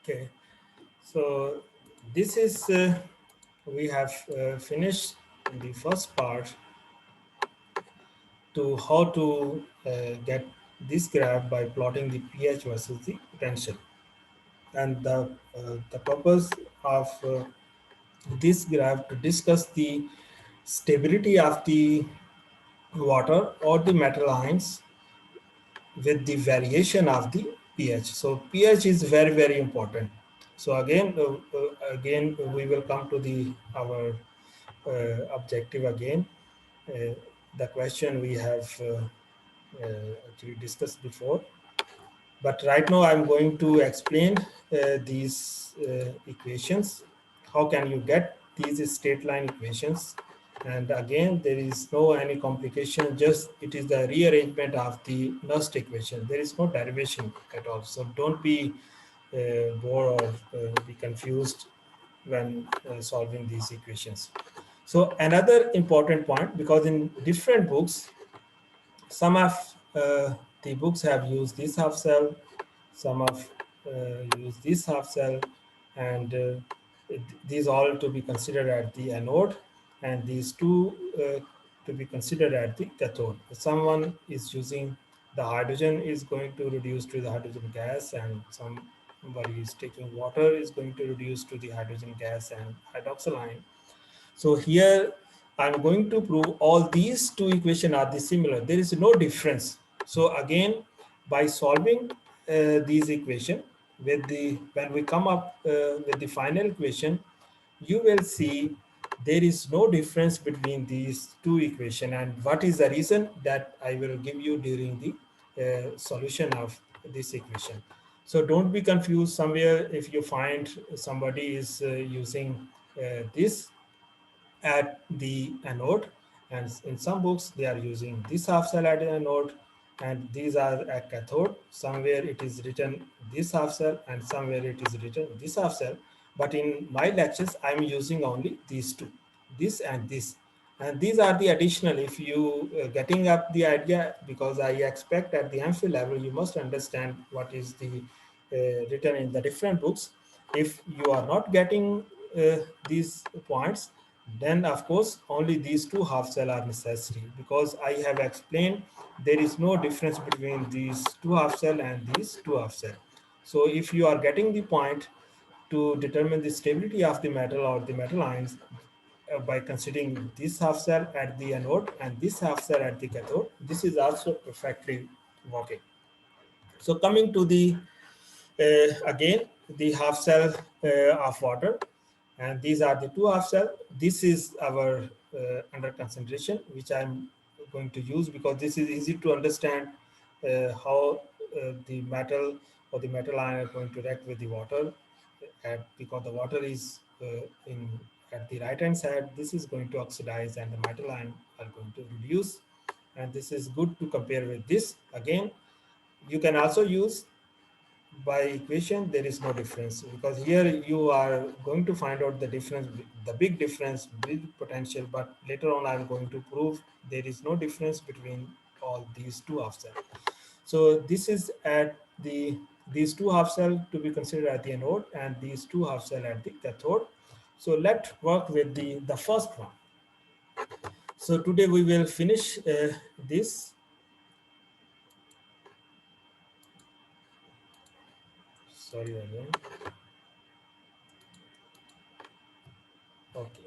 Okay, so this is we have finished the first part to how to get this graph by plotting the pH versus the potential. And the purpose of this graph to discuss the stability of the water or the metal ions with the variation of the pH. So pH is very very important. So again we will come to the our objective again. Uh, the question we have actually discussed before. But right now I'm going to explain these equations. How can you get these straight line equations? And again, there is no any complication, just it is the rearrangement of the Nernst equation. There is no derivation at all. So don't be bored or be confused when solving these equations. So another important point, because in different books, some of the books have used this half cell, some have used this half cell, and these all to be considered at the anode, and these two to be considered at the cathode. Someone is using the hydrogen is going to reduce to the hydrogen gas, and somebody is taking water is going to reduce to the hydrogen gas and hydroxyl ion. So here I'm going to prove all these two equations are the similar. There is no difference. So again, by solving these equation with the when we come up with the final equation, you will see there is no difference between these two equation. And what is the reason that I will give you during the solution of this equation. So don't be confused somewhere if you find somebody is using this at the anode, and in some books they are using this half cell at the anode and these are at cathode. Somewhere it is written this half cell and somewhere it is written this half cell, but in my lectures I'm using only these two, this and this, and these are the additional. If you getting up the idea, because I expect at the MPhil level you must understand what is the written in the different books. If you are not getting these points, then of course only these two half cell are necessary, because I have explained there is no difference between these two half cell and these two half cell. So if you are getting the point to determine the stability of the metal or the metal ions by considering this half cell at the anode and this half cell at the cathode, this is also perfectly working. So coming to the again the half cell of water, and these are the two half cell. This is our under concentration, which I'm going to use because this is easy to understand how the metal or the metal ion are going to react with the water. Because the water is in at the right hand side, this is going to oxidize and the metal ion are going to reduce, and this is good to compare with this. Again, you can also use by equation. There is no difference, because here you are going to find out the difference, the big difference with potential, but later on I'm going to prove there is no difference between all these two half cell. So this is at the these two half cell to be considered at the anode and these two half cell at the cathode. So let's work with the first one. So today we will finish this. Sorry again. Okay.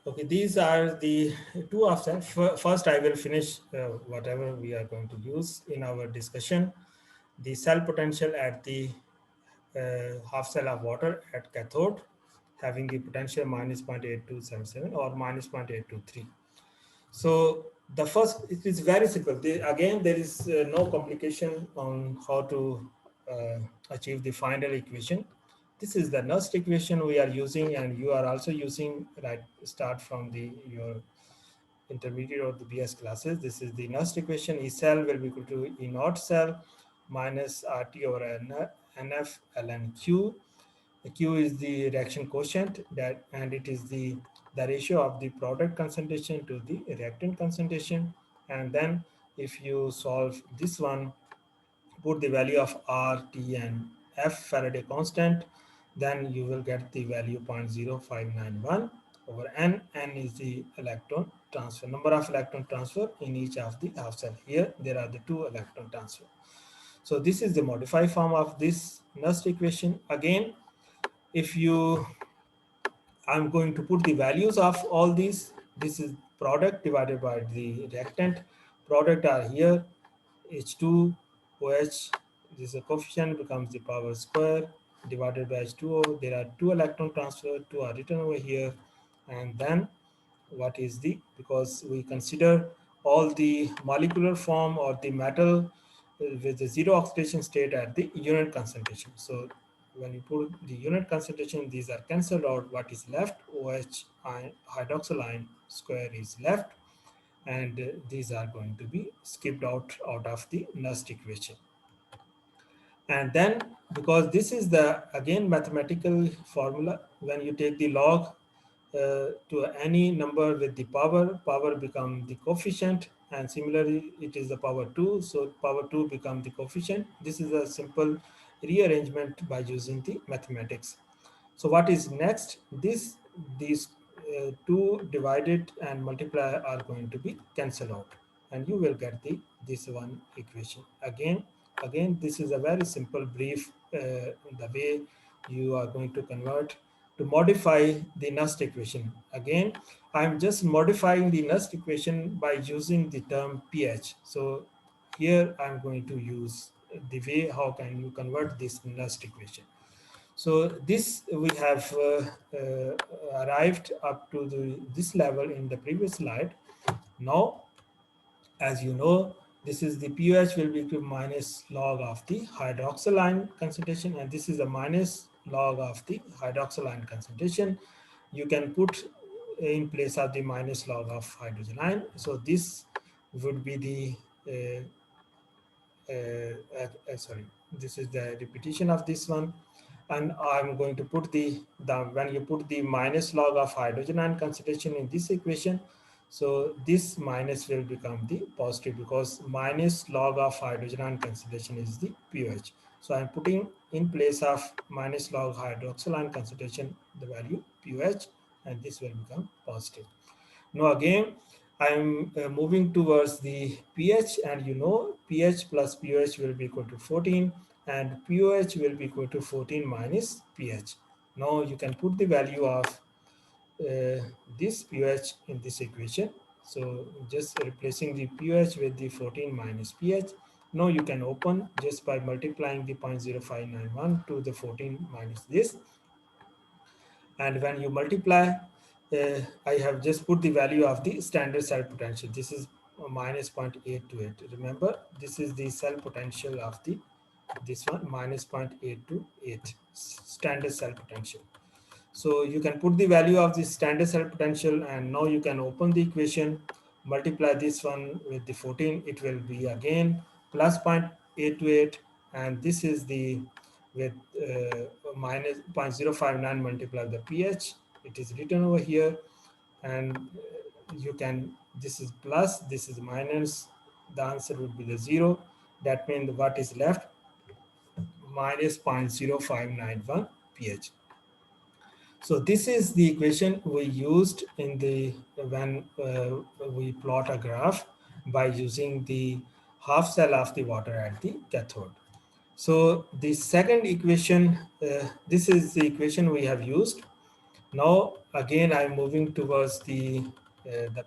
Okay, these are the two options. First, I will finish whatever we are going to use in our discussion. The cell potential at the half cell of water at cathode, having the potential minus 0.8277 or minus 0.823. So the first, it is very simple. Again, there is no complication on how to achieve the final equation. This is the Nernst equation we are using, and you are also using, right, start from the your intermediate or the BS classes. This is the Nernst equation. E cell will be equal to E naught cell minus RT over NF ln Q. The Q is the reaction quotient, that, and it is the ratio of the product concentration to the reactant concentration. And then if you solve this one, put the value of R, T, and F Faraday constant, then you will get the value 0.0591 over N. N is the electron transfer, number of electron transfer in each of the half cell. Here there are the two electron transfer. So this is the modified form of this Nernst equation. Again, if you, I'm going to put the values of all these. This is product divided by the reactant. Product are here, H2 OH. This is a coefficient, becomes the power square divided by H2O. There are two electron transfer, two are written over here. And then what is the, because we consider all the molecular form or the metal with the zero oxidation state at the unit concentration. So when you put the unit concentration, these are cancelled out. What is left? OH hydroxyl ion square is left, and these are going to be skipped out of the Nernst equation. And then, because this is the again mathematical formula, when you take the log to any number with the power become the coefficient, and similarly it is the power 2, so power 2 become the coefficient. This is a simple rearrangement by using the mathematics. So what is next? These two divided and multiply are going to be cancelled out, and you will get the this one equation. Again, this is a very simple brief the way you are going to convert to modify the Nernst equation. Again, I'm just modifying the Nernst equation by using the term pH. So here I'm going to use the way how can you convert this Nernst equation. So this we have arrived up to this level in the previous slide. Now, as you know, this is the pH will be equal to minus log of the hydroxyl ion concentration, and this is a minus log of the hydroxyl ion concentration. You can put in place of the minus log of hydrogen ion. So this would be the sorry, this is the repetition of this one. And I'm going to put the when you put the minus log of hydrogen ion concentration in this equation, so this minus will become the positive, because minus log of hydrogen ion concentration is the pH. So I'm putting in place of minus log hydroxyl ion concentration the value pH, and this will become positive. Now again, I'm moving towards the pH, and you know pH plus pH will be equal to 14, and pH will be equal to 14 minus pH. Now you can put the value of this pH in this equation. So just replacing the pH with the 14 minus pH. Now you can open just by multiplying the 0.0591 to the 14 minus this, and when you multiply, I have just put the value of the standard cell potential. This is minus 0.828. Remember, this is the cell potential of the this one minus 0.828 standard cell potential. So you can put the value of the standard cell potential, and now you can open the equation, multiply this one with the 14, it will be again plus 0.828, and this is the with minus 0.059 multiply the pH. It is written over here, and you can, this is plus, this is minus, the answer would be the 0. That means what is left? Minus 0.0591 pH. So this is the equation we used in the when we plot a graph by using the half cell of the water at the cathode. So the second equation, this is the equation we have used. Now again I'm moving towards the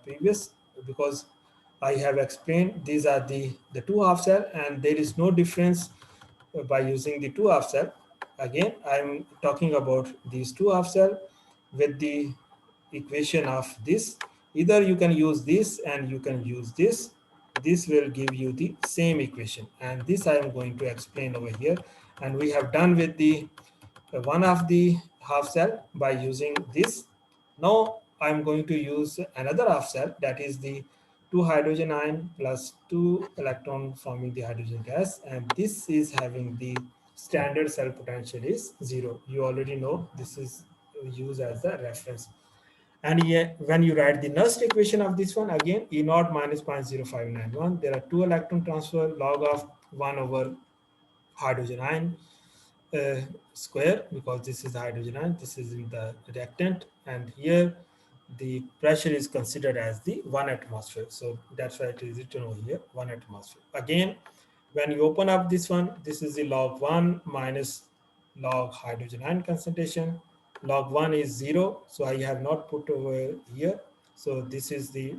previous, because I have explained these are the two half cell, and there is no difference by using the two half cell. Again, I'm talking about these two half cell with the equation of this. Either you can use this and you can use this. This will give you the same equation, and this I am going to explain over here. And we have done with the one of the half cell by using this. Now I'm going to use another half cell, that is the two hydrogen ion plus two electron forming the hydrogen gas, and this is having the standard cell potential is zero. You already know this is used as the reference. And yet, when you write the Nernst equation of this one, again, E naught minus 0.0591, there are two electron transfer log of 1 over hydrogen ion uh, square, because this is the hydrogen ion, this is in the reactant, and here the pressure is considered as the 1 atmosphere. So that's why it is written over here 1 atmosphere. Again, when you open up this one, this is the log 1 minus log hydrogen ion concentration. Log 1 is 0, so I have not put over here. So this is the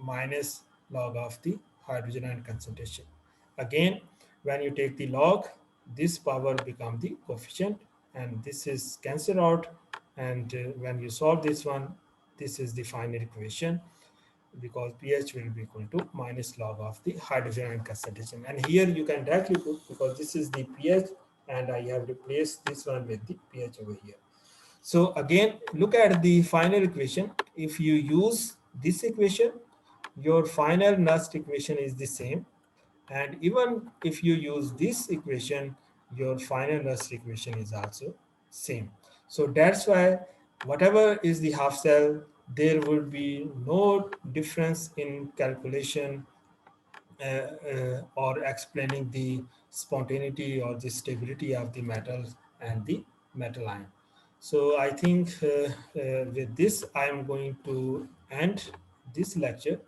minus log of the hydrogen ion concentration. Again, when you take the log, this power become the coefficient, and this is cancelled out. And when you solve this one, this is the final equation, because pH will be equal to minus log of the hydrogen ion concentration. And here you can directly put, because this is the pH, and I have replaced this one with the pH over here. So again, look at the final equation. If you use this equation, your final Nernst equation is the same. And even if you use this equation, your final Nernst equation is also same. So that's why whatever is the half cell, there will be no difference in calculation or explaining the spontaneity or the stability of the metals and the metal ion. So I think with this I am going to end this lecture.